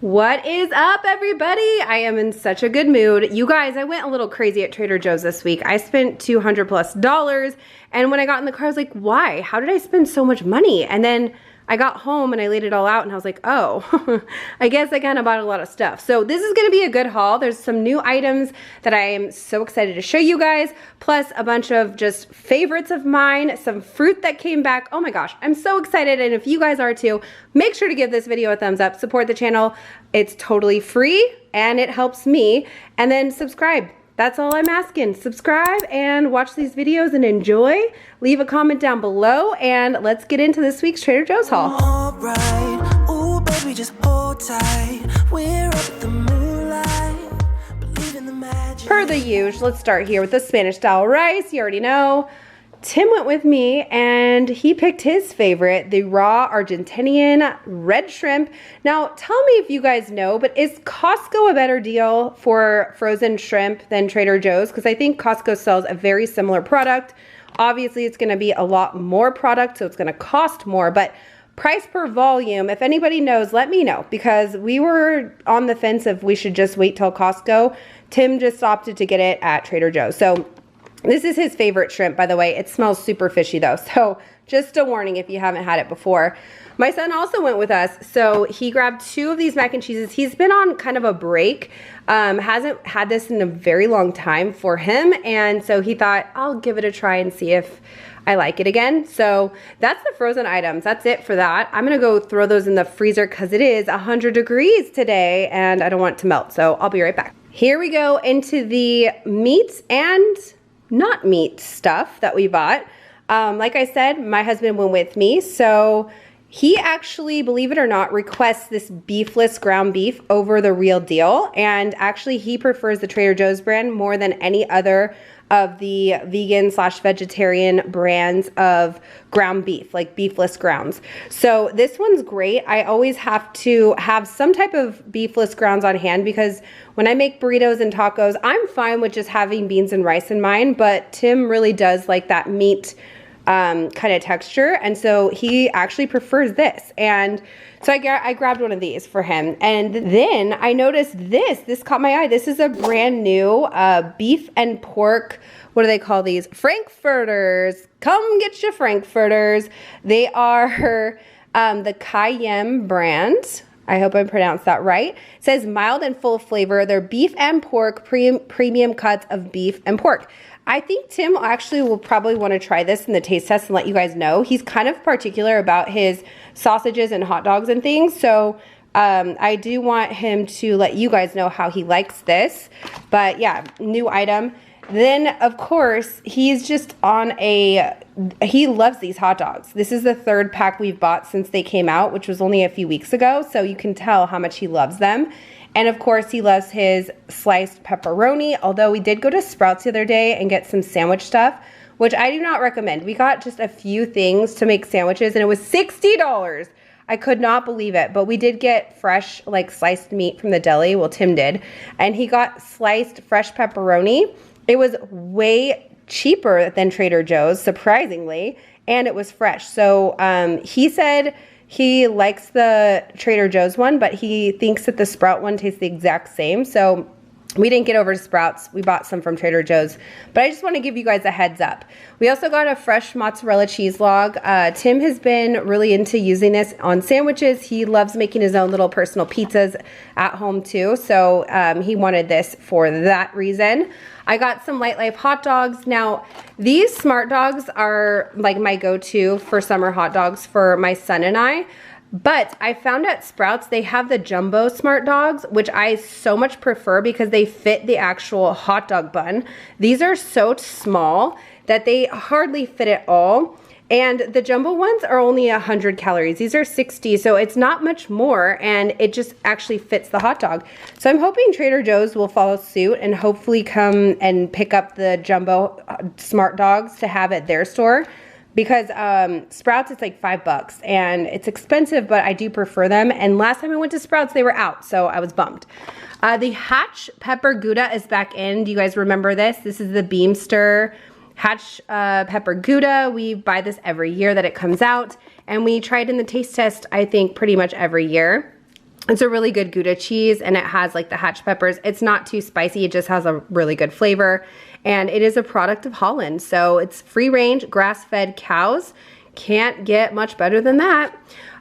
What is up, everybody? I am in such a good mood. You guys, I went a little crazy at Trader Joe's this week. I spent $200+, and when I got in the car, I was like, why? How did I spend so much money? And then I got home and I laid it all out and I was like, oh, I guess I kind of bought a lot of stuff. So this is gonna be a good haul. There's some new items that I am so excited to show you guys, plus a bunch of just favorites of mine, some fruit that came back. Oh my gosh, I'm so excited. And if you guys are too, make sure to give this video a thumbs up, support the channel. It's totally free and it helps me. And then subscribe. That's all I'm asking. Subscribe and watch these videos and enjoy. Leave a comment down below and let's get into this week's Trader Joe's haul. All right. Ooh, baby, just hold tight. We're up the moonlight. Believe in the magic. Per the usual, let's start here with the Spanish style rice. You already know. Tim went with me and he picked his favorite, the raw Argentinian red shrimp. Now, tell me if you guys know, but is Costco a better deal for frozen shrimp than Trader Joe's? Because I think Costco sells a very similar product. Obviously, it's going to be a lot more product, so it's going to cost more, but price per volume, if anybody knows, let me know, because we were on the fence if we should just wait till Costco. Tim just opted to get it at Trader Joe's. So this is his favorite shrimp, by the way. It smells super fishy though, so just a warning if you haven't had it before. My son also went with us, so he grabbed 2 of these mac and cheeses. He's been on kind of a break, hasn't had this in a very long time for him, and so he thought, I'll give it a try and see if I like it again. So that's the frozen items. That's it for that. I'm gonna go throw those in the freezer because it is 100 degrees today and I don't want it to melt, so I'll be right back. Here we go into the meats and not meat stuff that we bought. Like I said, my husband went with me, so he actually, believe it or not, requests this beefless ground beef over the real deal, and actually he prefers the Trader Joe's brand more than any other of the vegan/vegetarian brands of ground beef, like beefless grounds. So this one's great. I always have to have some type of beefless grounds on hand because when I make burritos and tacos, I'm fine with just having beans and rice in mine, but Tim really does like that meat kind of texture, and so he actually prefers this. And so I grabbed one of these for him, and then I noticed this caught my eye. This is a brand new beef and pork, what do they call these? Frankfurters. Come get your Frankfurters. They are the Cayenne brand. I hope I pronounced that right. It says mild and full flavor. They're beef and pork, premium cuts of beef and pork. I think Tim actually will probably want to try this in the taste test and let you guys know. He's kind of particular about his sausages and hot dogs and things, so I do want him to let you guys know how he likes this. But yeah, new item. Then, of course, he's just on he loves these hot dogs. This is the 3rd pack we've bought since they came out, which was only a few weeks ago, so you can tell how much he loves them. And of course, he loves his sliced pepperoni, although we did go to Sprouts the other day and get some sandwich stuff, which I do not recommend. We got just a few things to make sandwiches, and it was $60. I could not believe it, but we did get fresh, like, sliced meat from the deli. Well, Tim did, and he got sliced fresh pepperoni. It was way cheaper than Trader Joe's, surprisingly, and it was fresh. So he said he likes the Trader Joe's one, but he thinks that the Sprout one tastes the exact same. So we didn't get over to Sprouts. We bought some from Trader Joe's, but I just want to give you guys a heads up. We also got a fresh mozzarella cheese log. Tim has been really into using this on sandwiches. He loves making his own little personal pizzas at home too, so he wanted this for that reason. I got some Light Life hot dogs. Now, these Smart Dogs are like my go-to for summer hot dogs for my son and I. But I found at Sprouts they have the jumbo Smart Dogs, which I so much prefer because they fit the actual hot dog bun. These are so small that they hardly fit at all. And the jumbo ones are only 100 calories. These are 60, so it's not much more, and it just actually fits the hot dog. So I'm hoping Trader Joe's will follow suit and hopefully come and pick up the jumbo Smart Dogs to have at their store. Because Sprouts, it's like $5 and it's expensive, but I do prefer them. And last time I went to Sprouts, they were out, so I was bummed. The Hatch Pepper Gouda is back in. Do you guys remember this? This is the Beamster Hatch Pepper Gouda. We buy this every year that it comes out, and we try it in the taste test, I think, pretty much every year. It's a really good Gouda cheese, and it has like the hatch peppers. It's not too spicy. It just has a really good flavor. And it is a product of Holland. So it's free range, grass-fed cows. Can't get much better than that.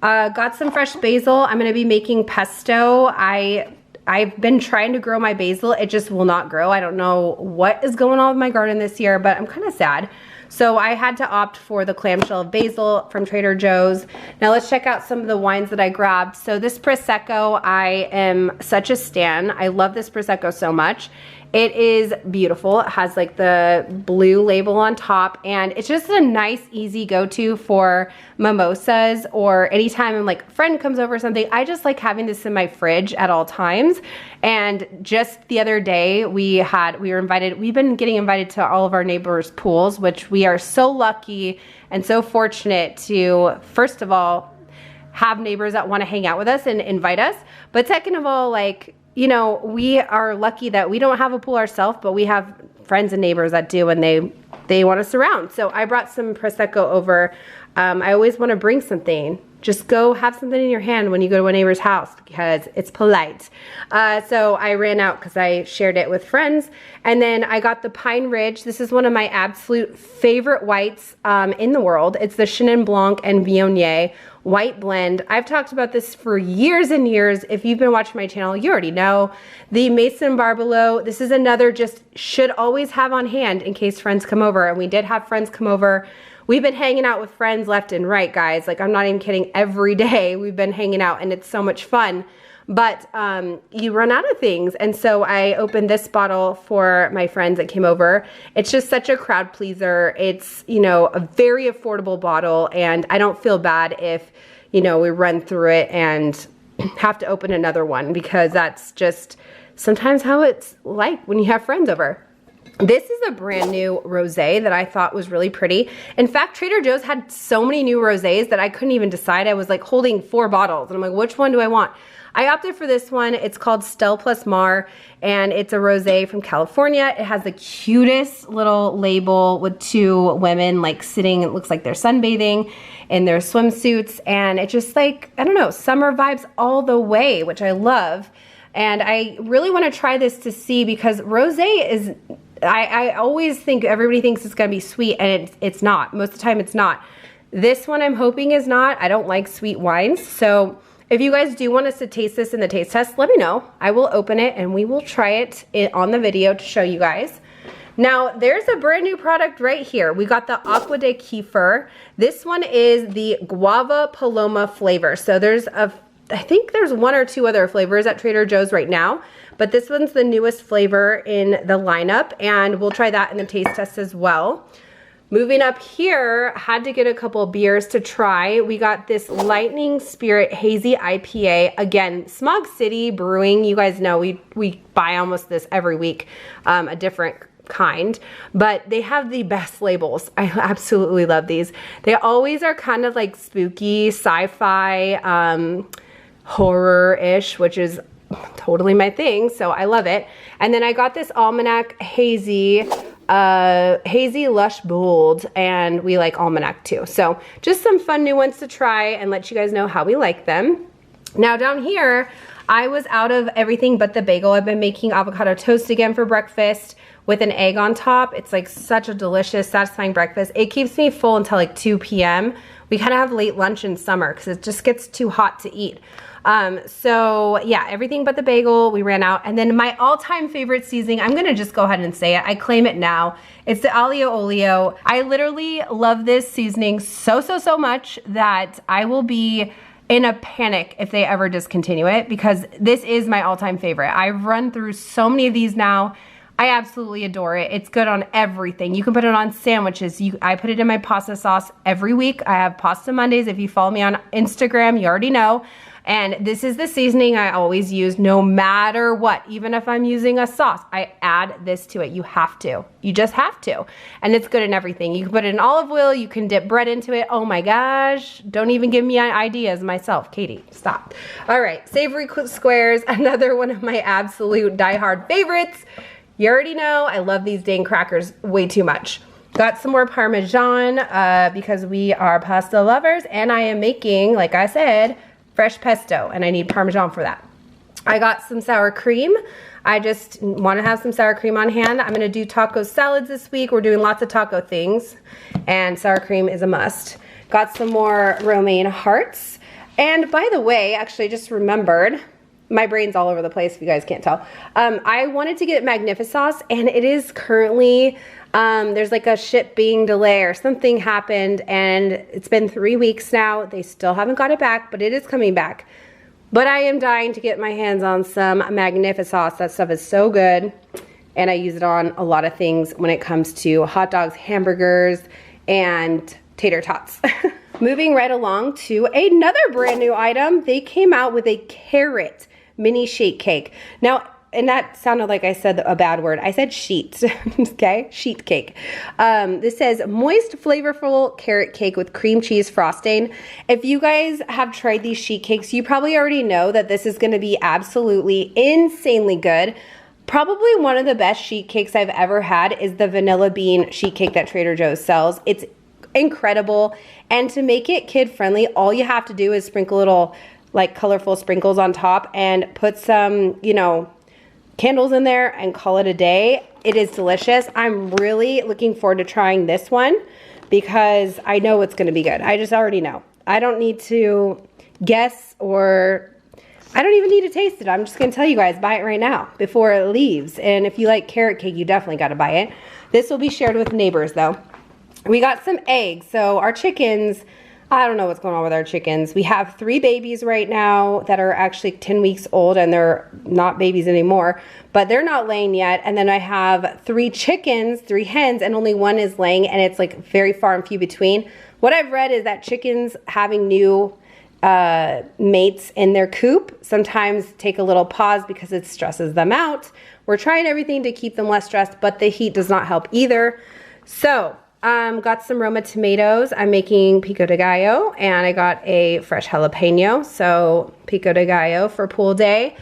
Got some fresh basil. I'm gonna be making pesto. I've been trying to grow my basil. It just will not grow. I don't know what is going on with my garden this year, but I'm kind of sad. So I had to opt for the clamshell of basil from Trader Joe's. Now let's check out some of the wines that I grabbed. So this Prosecco, I am such a stan. I love this Prosecco so much. It is beautiful. It has like the blue label on top, and it's just a nice, easy go-to for mimosas, or anytime like a friend comes over or something. I just like having this in my fridge at all times. And just the other day we've been getting invited to all of our neighbors' pools, which we are so lucky and so fortunate to, first of all, have neighbors that want to hang out with us and invite us. But second of all, like, you know, we are lucky that we don't have a pool ourselves, but we have friends and neighbors that do, and they want us around. So I brought some Prosecco over. I always want to bring something. Just go have something in your hand when you go to a neighbor's house, because it's polite. So I ran out because I shared it with friends. And then I got the Pine Ridge. This is one of my absolute favorite whites in the world. It's the Chenin Blanc and Viognier white blend. I've talked about this for years and years. If you've been watching my channel, you already know. The Mason Barbelo, this is another just should always have on hand in case friends come over. And we did have friends come over. We've been hanging out with friends left and right, guys. Like, I'm not even kidding. Every day we've been hanging out, and it's so much fun. But you run out of things. And so I opened this bottle for my friends that came over. It's just such a crowd pleaser. It's, you know, a very affordable bottle, and I don't feel bad if, you know, we run through it and have to open another one, because that's just sometimes how it's like when you have friends over. This is a brand new rosé that I thought was really pretty. In fact, Trader Joe's had so many new rosés that I couldn't even decide. I was like holding 4 bottles, and I'm like, which one do I want? I opted for this one. It's called Stella Plus Mar, and it's a rosé from California. It has the cutest little label with 2 women like sitting. It looks like they're sunbathing in their swimsuits, and it's just like, I don't know, summer vibes all the way, which I love. And I really want to try this to see, because rosé is, I always think everybody thinks it's gonna be sweet, and it's not. Most of the time it's not. This one I'm hoping is not. I don't like sweet wines. So if you guys do want us to taste this in the taste test, let me know. I will open it and we will try it on the video to show you guys. Now there's a brand new product right here. We got the Aqua de Kefir. This one is the Guava Paloma flavor. So there's I think there's 1 or 2 other flavors at Trader Joe's right now, but this one's the newest flavor in the lineup, and we'll try that in the taste test as well. Moving up here, had to get a couple beers to try. We got this Lightning Spirit Hazy IPA. Again, Smog City Brewing, you guys know we buy almost this every week, a different kind, but they have the best labels. I absolutely love these. They always are kind of like spooky, sci-fi, horror-ish, which is totally my thing, so I love it. And then I got this Almanac Hazy Lush Bold, and we like Almanac too. So just some fun new ones to try and let you guys know how we like them. Now down here, I was out of everything but the bagel. I've been making avocado toast again for breakfast with an egg on top. It's like such a delicious, satisfying breakfast. It keeps me full until like 2 p.m. We kind of have late lunch in summer because it just gets too hot to eat. So yeah, everything but the bagel, we ran out. And then my all-time favorite seasoning, I'm gonna just go ahead and say it. I claim it now. It's the Aglio Olio. I literally love this seasoning so much that I will be in a panic if they ever discontinue it, because this is my all-time favorite. I've run through so many of these now. I absolutely adore it. It's good on everything. You can put it on sandwiches. I put it in my pasta sauce every week. I have Pasta Mondays. If you follow me on Instagram, you already know. And this is the seasoning I always use no matter what. Even if I'm using a sauce, I add this to it. You have to. You just have to. And it's good in everything. You can put it in olive oil. You can dip bread into it. Oh my gosh. Don't even give me ideas myself. Katie, stop. All right. Savory squares. Another one of my absolute diehard favorites. You already know I love these dang crackers way too much. Got some more Parmesan because we are pasta lovers, and I am making, like I said, fresh pesto, and I need Parmesan for that. I got some sour cream. I just want to have some sour cream on hand. I'm gonna do taco salads this week. We're doing lots of taco things, and sour cream is a must. Got some more romaine hearts. And by the way, actually I just remembered, my brain's all over the place if you guys can't tell. I wanted to get Magnificsauce, and it is currently, there's like a shipping delay or something happened, and it's been 3 weeks now. They still haven't got it back, but it is coming back. But I am dying to get my hands on some Magnificauce. That stuff is so good. And I use it on a lot of things when it comes to hot dogs, hamburgers, and tater tots. Moving right along to another brand new item. They came out with a carrot mini sheet cake. Now, and that sounded like I said a bad word. I said sheet, okay? Sheet cake. This says moist, flavorful carrot cake with cream cheese frosting. If you guys have tried these sheet cakes, you probably already know that this is gonna be absolutely insanely good. Probably one of the best sheet cakes I've ever had is the vanilla bean sheet cake that Trader Joe's sells. It's incredible. And to make it kid friendly, all you have to do is sprinkle little like colorful sprinkles on top and put some, you know, candles in there and call it a day. It is delicious. I'm really looking forward to trying this one because I know it's going to be good. I just already know. I don't need to guess, or I don't even need to taste it. I'm just going to tell you guys, buy it right now before it leaves. And if you like carrot cake, you definitely got to buy it. This will be shared with neighbors though. We got some eggs. So our chickens, I don't know what's going on with our chickens. We have 3 babies right now that are actually 10 weeks old, and they're not babies anymore, but they're not laying yet. And then I have 3 chickens, 3 hens, and only 1 is laying, and it's like very far and few between. What I've read is that chickens having new mates in their coop sometimes take a little pause because it stresses them out. We're trying everything to keep them less stressed, but the heat does not help either. So got some Roma tomatoes. I'm making pico de gallo, and I got a fresh jalapeno. So pico de gallo for pool day.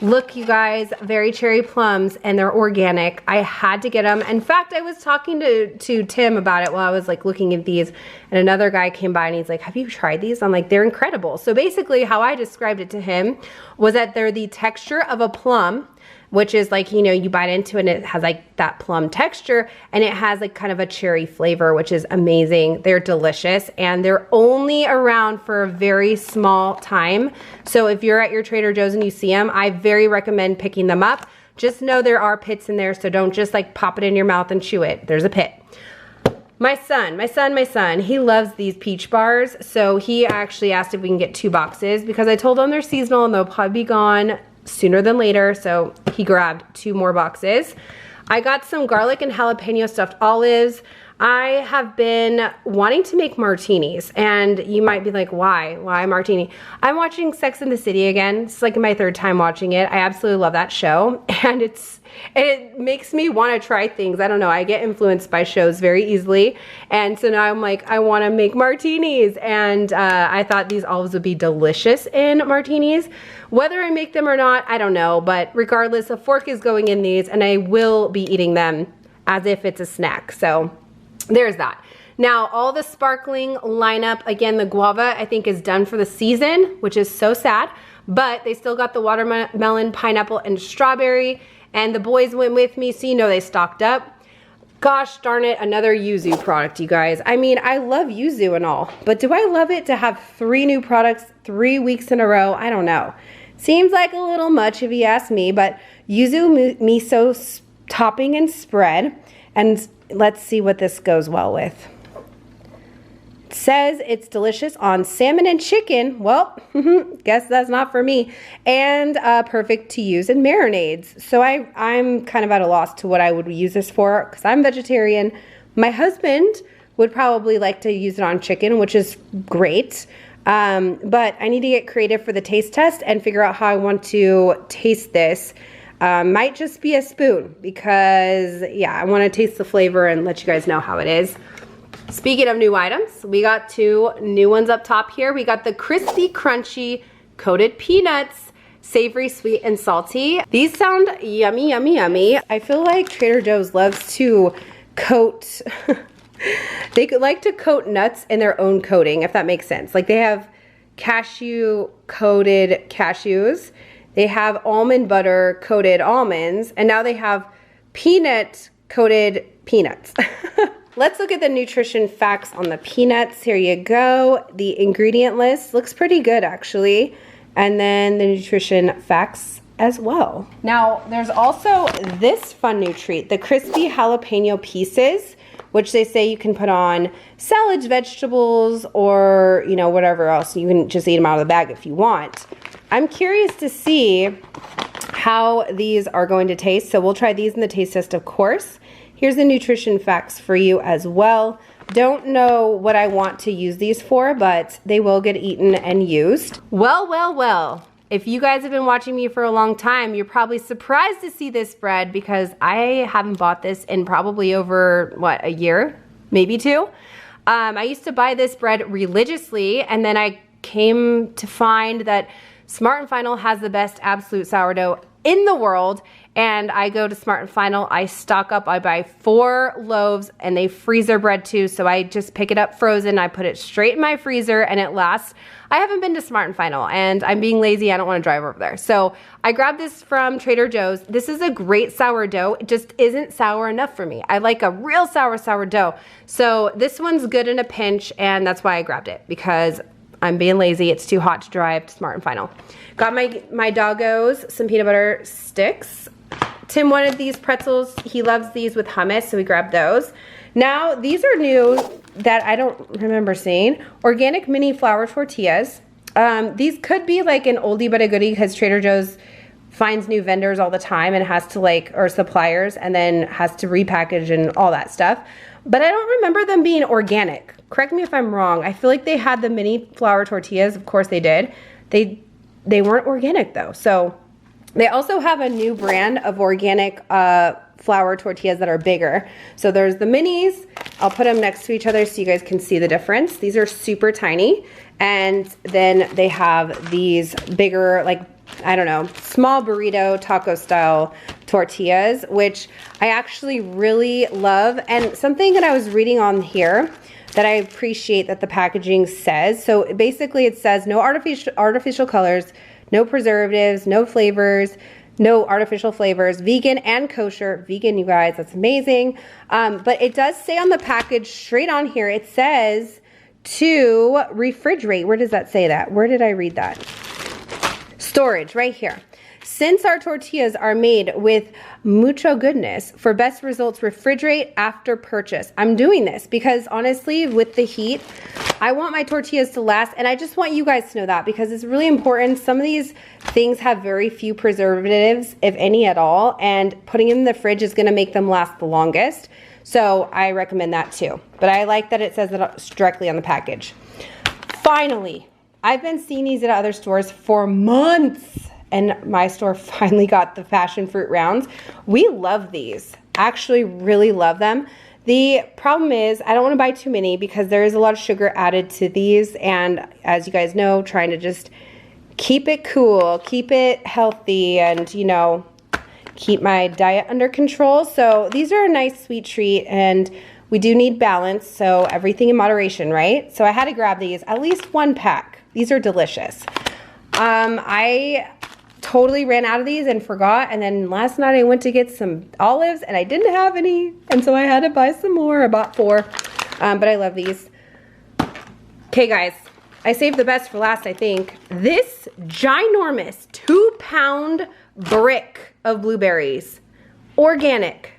Look, you guys, very cherry plums, and they're organic. I had to get them. In fact, I was talking to Tim about it while I was like looking at these, and another guy came by and he's like, have you tried these? I'm like, they're incredible. So basically how I described it to him was that they're the texture of a plum, which is like, you know, you bite into it and it has like that plum texture, and it has like kind of a cherry flavor, which is amazing. They're delicious, and they're only around for a very small time. So if you're at your Trader Joe's and you see them, I very recommend picking them up. Just know there are pits in there, so don't just like pop it in your mouth and chew it. There's a pit. My son, he loves these peach bars, so he actually asked if we can get 2 boxes because I told him they're seasonal and they'll probably be gone sooner than later, so he grabbed 2 more boxes. I got some garlic and jalapeno stuffed olives. I have been wanting to make martinis, and you might be like, why? Why martini? I'm watching Sex and the City again. It's like my 3rd time watching it. I absolutely love that show, and it makes me want to try things. I don't know, I get influenced by shows very easily, and so now I'm like, I want to make martinis, and I thought these olives would be delicious in martinis. Whether I make them or not, I don't know, but regardless, a fork is going in these, and I will be eating them as if it's a snack. So there's that. Now, all the sparkling lineup, again, the guava I think is done for the season, which is so sad, but they still got the watermelon, pineapple, and strawberry, and the boys went with me, so you know they stocked up. Gosh darn it, another yuzu product, you guys. I mean, I love yuzu and all, but do I love it to have 3 new products 3 weeks in a row? I don't know. Seems like a little much if you ask me, but yuzu miso topping and spread, and let's see what this goes well with. It says it's delicious on salmon and chicken. Well, guess that's not for me. And perfect to use in marinades. So I'm kind of at a loss to what I would use this for because I'm vegetarian. My husband would probably like to use it on chicken, which is great. But I need to get creative for the taste test and figure out how I want to taste this. Might just be a spoon because, yeah, I want to taste the flavor and let you guys know how it is. Speaking of new items, we got 2 new ones up top here. We got the crispy, crunchy, coated peanuts, savory, sweet, and salty. These sound yummy, yummy, yummy. I feel like Trader Joe's loves to coat, they like to coat nuts in their own coating, if that makes sense. Like they have cashew coated cashews. They have almond butter coated almonds, and now they have peanut coated peanuts. Let's look at the nutrition facts on the peanuts. Here you go. The ingredient list looks pretty good actually. And then the nutrition facts as well. Now, there's also this fun new treat, the crispy jalapeno pieces, which they say you can put on salads, vegetables, or you know, whatever else. You can just eat them out of the bag if you want. I'm curious to see how these are going to taste. So we'll try these in the taste test, of course. Here's the nutrition facts for you as well. Don't know what I want to use these for, but they will get eaten and used. Well, well, well. If you guys have been watching me for a long time, you're probably surprised to see this bread because I haven't bought this in probably over, what, a year? Maybe two? I used to buy this bread religiously, and then I came to find that Smart & Final has the best absolute sourdough in the world, and I go to Smart & Final, I stock up, I buy 4 loaves, and they freeze their bread too, so I just pick it up frozen, I put it straight in my freezer, and it lasts. I haven't been to Smart & Final, and I'm being lazy, I don't want to drive over there. So I grabbed this from Trader Joe's. This is a great sourdough, it just isn't sour enough for me. I like a real sour sourdough. So this one's good in a pinch, and that's why I grabbed it, because I'm being lazy. It's too hot to drive to Smart & Final. Got my doggos some peanut butter sticks. Tim wanted these pretzels. He loves these with hummus, so we grabbed those. Now, these are new that I don't remember seeing. Organic mini flour tortillas. These could be like an oldie but a goodie because Trader Joe's finds new vendors all the time and has to or suppliers, and then has to repackage and all that stuff. But I don't remember them being organic. Correct me if I'm wrong. I feel like they had the mini flour tortillas. Of course they did. They weren't organic though. So they also have a new brand of organic flour tortillas that are bigger. So there's the minis. I'll put them next to each other so you guys can see the difference. These are super tiny. And then they have these bigger, like, I don't know, small burrito taco style tortillas, which I actually really love. And something that I was reading on here that I appreciate that the packaging says. So basically it says no artificial colors, no preservatives, no flavors, no artificial flavors, vegan and kosher. Vegan, you guys, that's amazing. But it does say on the package straight on here, it says to refrigerate. Where does that say that? Where did I read that? Storage, right here. Since our tortillas are made with mucho goodness, for best results, refrigerate after purchase. I'm doing this because honestly, with the heat, I want my tortillas to last, and I just want you guys to know that because it's really important. Some of these things have very few preservatives, if any at all, and putting them in the fridge is gonna make them last the longest. So I recommend that too. But I like that it says that directly on the package. Finally, I've been seeing these at other stores for months, and my store finally got the passion fruit rounds. We love these, actually really love them. The problem is I don't want to buy too many because there is a lot of sugar added to these, and as you guys know, trying to just keep it cool, keep it healthy, and you know, keep my diet under control. So these are a nice sweet treat, and we do need balance, so everything in moderation, right? So I had to grab these, at least 1 pack. These are delicious. I totally ran out of these and forgot, and then last night I went to get some olives and I didn't have any, and so I had to buy some more. I bought 4, but I love these. Okay guys, I saved the best for last, I think. This ginormous 2-pound brick of blueberries, organic,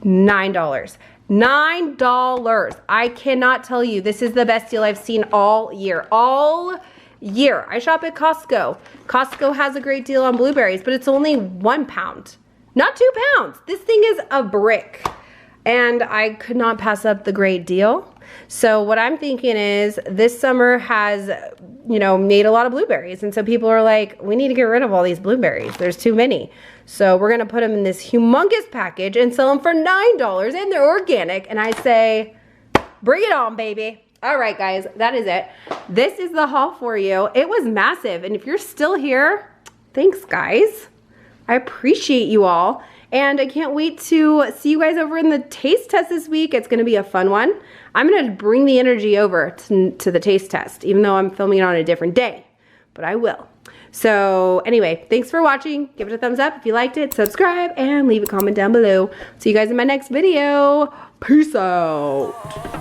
$9. $9. I cannot tell you, this is the best deal I've seen all year. All year. I shop at Costco. Costco has a great deal on blueberries, but it's only 1 pound, not 2 pounds. This thing is a brick, and I could not pass up the great deal. So what I'm thinking is this summer has, you know, made a lot of blueberries, and so people are like, we need to get rid of all these blueberries. There's too many. So we're gonna put them in this humongous package and sell them for $9, and they're organic, and I say, bring it on, baby. All right, guys, that is it. This is the haul for you. It was massive, and if you're still here, thanks, guys. I appreciate you all. And I can't wait to see you guys over in the taste test this week. It's gonna be a fun one. I'm gonna bring the energy over to the taste test, even though I'm filming it on a different day, but I will. So anyway, thanks for watching. Give it a thumbs up if you liked it, subscribe, and leave a comment down below. See you guys in my next video. Peace out.